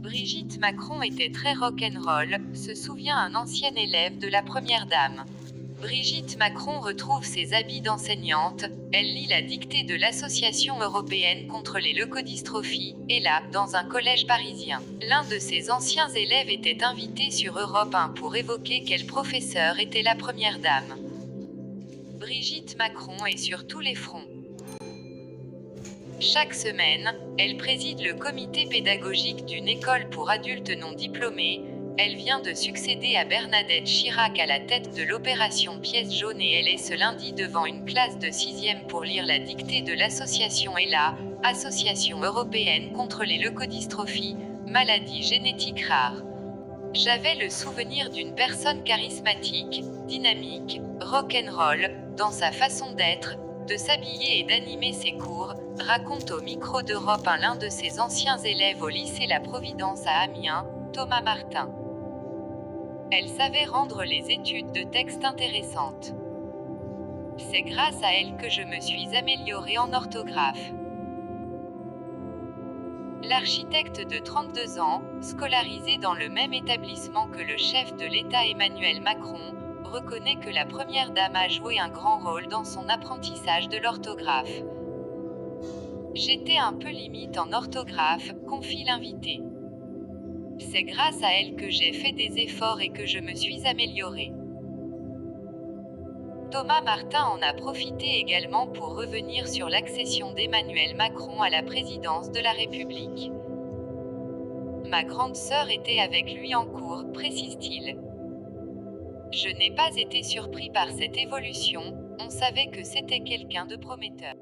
Brigitte Macron était très rock'n'roll, se souvient un ancien élève de la Première Dame. Brigitte Macron retrouve ses habits d'enseignante, elle lit la dictée de l'Association européenne contre les leucodystrophies, et là, dans un collège parisien. L'un de ses anciens élèves était invité sur Europe 1 pour évoquer quel professeur était la Première Dame. Brigitte Macron est sur tous les fronts. Chaque semaine, elle préside le comité pédagogique d'une école pour adultes non diplômés. Elle vient de succéder à Bernadette Chirac à la tête de l'opération Pièce jaune et elle est ce lundi devant une classe de 6e pour lire la dictée de l'association ELA, Association européenne contre les leucodystrophies, maladies génétiques rares. J'avais le souvenir d'une personne charismatique, dynamique, rock'n'roll, dans sa façon d'être, de s'habiller et d'animer ses cours, raconte au micro d'Europe 1 l'un de ses anciens élèves au lycée La Providence à Amiens, Thomas Martin. Elle savait rendre les études de texte intéressantes. C'est grâce à elle que je me suis améliorée en orthographe. L'architecte de 32 ans, scolarisé dans le même établissement que le chef de l'État Emmanuel Macron, reconnaît que la Première Dame a joué un grand rôle dans son apprentissage de l'orthographe. J'étais un peu limite en orthographe, confie l'invité. C'est grâce à elle que j'ai fait des efforts et que je me suis améliorée. Thomas Martin en a profité également pour revenir sur l'accession d'Emmanuel Macron à la présidence de la République. Ma grande sœur était avec lui en cours, précise-t-il. Je n'ai pas été surpris par cette évolution, on savait que c'était quelqu'un de prometteur.